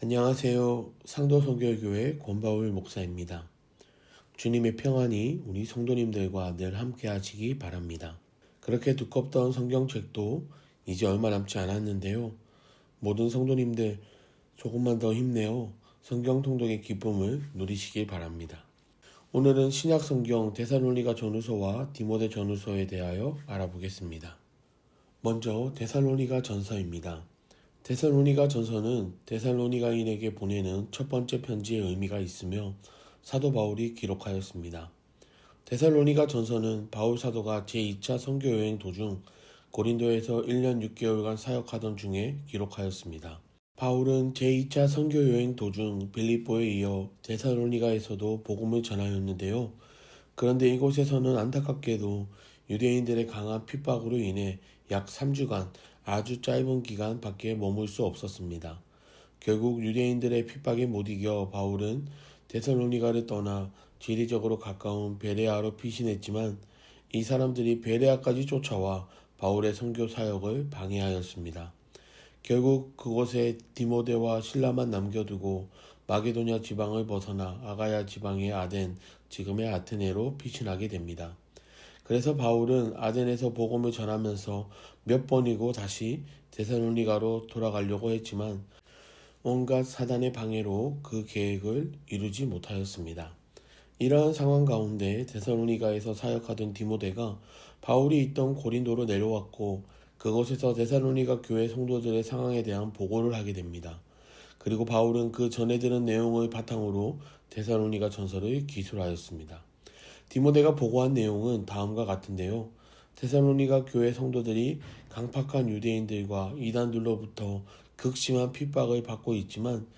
안녕하세요. 상도선교회교회 권바울 목사입니다. 주님의 평안이 우리 성도님들과 늘 함께 하시기 바랍니다. 그렇게 두껍던 성경책도 이제 얼마 남지 않았는데요. 모든 성도님들 조금만 더 힘내어 성경 통독의 기쁨을 누리시길 바랍니다. 오늘은 신약 성경 데살로니가 전후서와 디모데 전후서에 대하여 알아보겠습니다. 먼저 데살로니가 전서입니다. 데살로니가 전서는 데살로니가인에게 보내는 첫 번째 편지의 의미가 있으며 사도 바울이 기록하였습니다. 데살로니가 전서는 바울 사도가 제2차 선교 여행 도중 고린도에서 1년 6개월간 사역하던 중에 기록하였습니다. 바울은 제2차 선교 여행 도중 빌립보에 이어 데살로니가에서도 복음을 전하였는데요. 그런데 이곳에서는 안타깝게도 유대인들의 강한 핍박으로 인해 약 3주간 아주 짧은 기간 밖에 머물 수 없었습니다. 결국 유대인들의 핍박에 못 이겨 바울은 데살로니가를 떠나 지리적으로 가까운 베레아로 피신했지만 이 사람들이 베레아까지 쫓아와 바울의 선교 사역을 방해하였습니다. 결국 그곳에 디모데와 실라만 남겨두고 마게도냐 지방을 벗어나 아가야 지방의 아덴, 지금의 아테네로 피신하게 됩니다. 그래서 바울은 아덴에서 복음을 전하면서 몇 번이고 다시 데살로니가로 돌아가려고 했지만 온갖 사단의 방해로 그 계획을 이루지 못하였습니다. 이러한 상황 가운데 데살로니가에서 사역하던 디모데가 바울이 있던 고린도로 내려왔고 그곳에서 데살로니가 교회 성도들의 상황에 대한 보고를 하게 됩니다. 그리고 바울은 그 전에 들은 내용을 바탕으로 데살로니가 전서를 기술하였습니다. 디모데가 보고한 내용은 다음과 같은데요. 데살로니가 교회 성도들이 강팍한 유대인들과 이단들로부터 극심한 핍박을 받고 있지만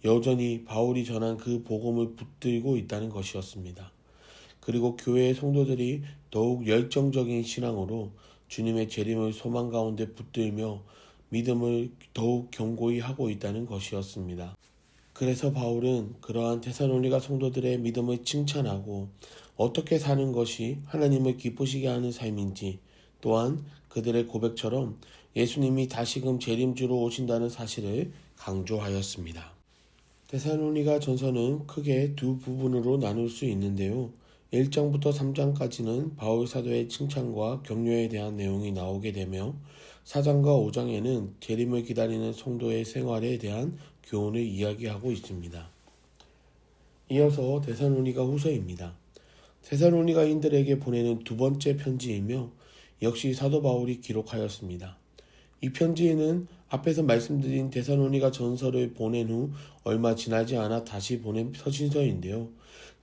여전히 바울이 전한 그 복음을 붙들고 있다는 것이었습니다. 그리고 교회의 성도들이 더욱 열정적인 신앙으로 주님의 재림을 소망 가운데 붙들며 믿음을 더욱 견고히 하고 있다는 것이었습니다. 그래서 바울은 그러한 데살로니가 성도들의 믿음을 칭찬하고 어떻게 사는 것이 하나님을 기쁘시게 하는 삶인지, 또한 그들의 고백처럼 예수님이 다시금 재림주로 오신다는 사실을 강조하였습니다. 데살로니가 전서는 크게 두 부분으로 나눌 수 있는데요. 1장부터 3장까지는 바울 사도의 칭찬과 격려에 대한 내용이 나오게 되며 4장과 5장에는 재림을 기다리는 성도의 생활에 대한 교훈을 이야기하고 있습니다. 이어서 데살로니가 후서입니다. 데살로니가인들에게 보내는 두 번째 편지이며 역시 사도 바울이 기록하였습니다. 이 편지에는 앞에서 말씀드린 데살로니가 전서를 보낸 후 얼마 지나지 않아 다시 보낸 서신서인데요.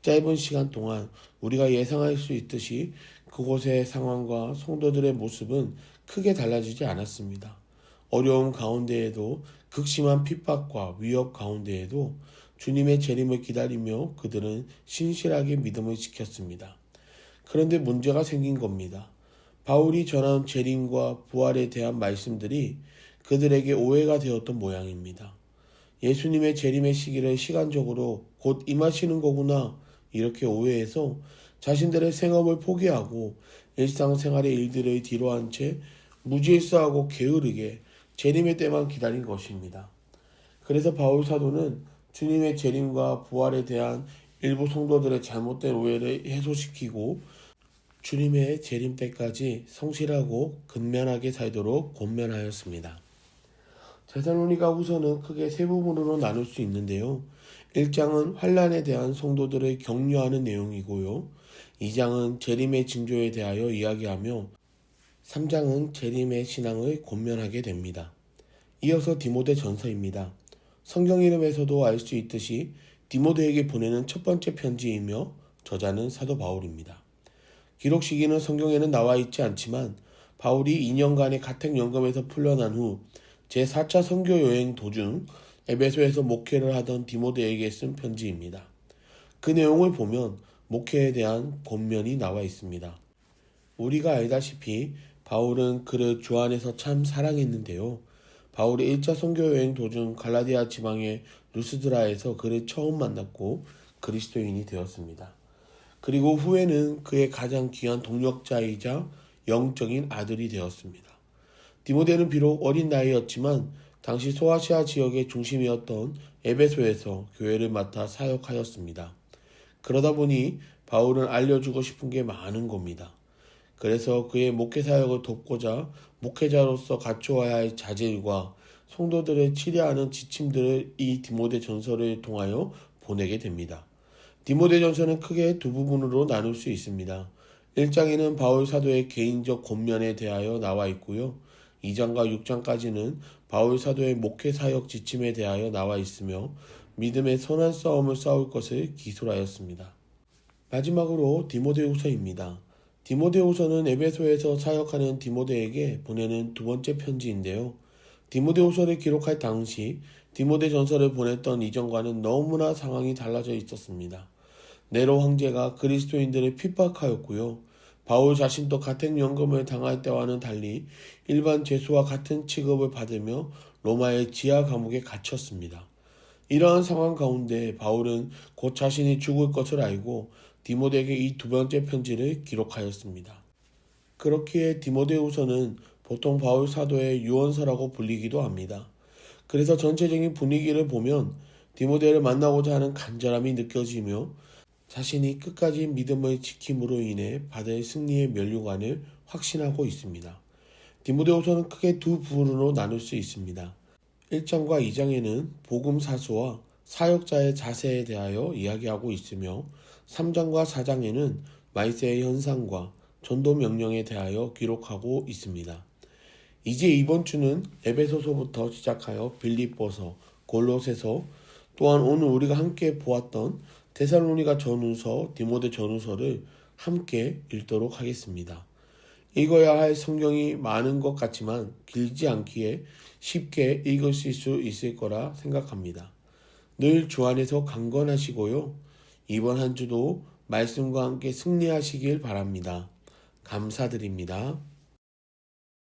짧은 시간 동안 우리가 예상할 수 있듯이 그곳의 상황과 성도들의 모습은 크게 달라지지 않았습니다. 어려움 가운데에도 극심한 핍박과 위협 가운데에도 주님의 재림을 기다리며 그들은 신실하게 믿음을 지켰습니다. 그런데 문제가 생긴 겁니다. 바울이 전한 재림과 부활에 대한 말씀들이 그들에게 오해가 되었던 모양입니다. 예수님의 재림의 시기를 시간적으로 곧 임하시는 거구나 이렇게 오해해서 자신들의 생업을 포기하고 일상생활의 일들을 뒤로한 채 무질서하고 게으르게 재림의 때만 기다린 것입니다. 그래서 바울 사도는 주님의 재림과 부활에 대한 일부 성도들의 잘못된 오해를 해소시키고 주님의 재림 때까지 성실하고 근면하게 살도록 권면하였습니다. 데살로니가 후서는 크게 세 부분으로 나눌 수 있는데요. 1장은 환난에 대한 성도들을 격려하는 내용이고요. 2장은 재림의 징조에 대하여 이야기하며 3장은 재림의 신앙을 권면하게 됩니다. 이어서 디모데 전서입니다. 성경 이름에서도 알 수 있듯이 디모데에게 보내는 첫 번째 편지이며 저자는 사도 바울입니다. 기록 시기는 성경에는 나와 있지 않지만 바울이 2년간의 가택연금에서 풀려난 후 제4차 선교 여행 도중 에베소에서 목회를 하던 디모데에게 쓴 편지입니다. 그 내용을 보면 목회에 대한 권면이 나와 있습니다. 우리가 알다시피 바울은 그를 주 안에서 참 사랑했는데요. 바울이 1차 선교여행 도중 갈라디아 지방의 루스드라에서 그를 처음 만났고 그리스도인이 되었습니다. 그리고 후에는 그의 가장 귀한 동력자이자 영적인 아들이 되었습니다. 디모데는 비록 어린 나이였지만 당시 소아시아 지역의 중심이었던 에베소에서 교회를 맡아 사역하였습니다. 그러다 보니 바울은 알려주고 싶은 게 많은 겁니다. 그래서 그의 목회 사역을 돕고자 목회자로서 갖추어야 할 자질과 성도들을 치료하는 지침들을 이 디모데 전서를 통하여 보내게 됩니다. 디모데 전서는 크게 두 부분으로 나눌 수 있습니다. 1장에는 바울 사도의 개인적 권면에 대하여 나와 있고요. 2장과 6장까지는 바울 사도의 목회 사역 지침에 대하여 나와 있으며 믿음의 선한 싸움을 싸울 것을 기술하였습니다. 마지막으로 디모데후서입니다. 디모데후서는 에베소에서 사역하는 디모데에게 보내는 두 번째 편지인데요. 디모데후서를 기록할 당시 디모데 전서를 보냈던 이전과는 너무나 상황이 달라져 있었습니다. 네로 황제가 그리스도인들을 핍박하였고요. 바울 자신도 가택연금을 당할 때와는 달리 일반 죄수와 같은 취급을 받으며 로마의 지하 감옥에 갇혔습니다. 이러한 상황 가운데 바울은 곧 자신이 죽을 것을 알고 디모데에게 이 두 번째 편지를 기록하였습니다. 그렇기에 디모데후서는 보통 바울 사도의 유언서라고 불리기도 합니다. 그래서 전체적인 분위기를 보면 디모데를 만나고자 하는 간절함이 느껴지며 자신이 끝까지 믿음을 지킴으로 인해 받을 승리의 면류관을 확신하고 있습니다. 디모데후서는 크게 두 부분으로 나눌 수 있습니다. 1장과 2장에는 복음 사수와 사역자의 자세에 대하여 이야기하고 있으며 3장과 4장에는 말세의 현상과 전도 명령에 대하여 기록하고 있습니다. 이제 이번 주는 에베소서부터 시작하여 빌립보서, 골로새서, 또한 오늘 우리가 함께 보았던 데살로니가 전후서, 디모데 전후서를 함께 읽도록 하겠습니다. 읽어야 할 성경이 많은 것 같지만 길지 않기에 쉽게 읽으실 수 있을 거라 생각합니다. 늘 주 안에서 강건하시고요. 이번 한 주도 말씀과 함께 승리하시길 바랍니다. 감사드립니다.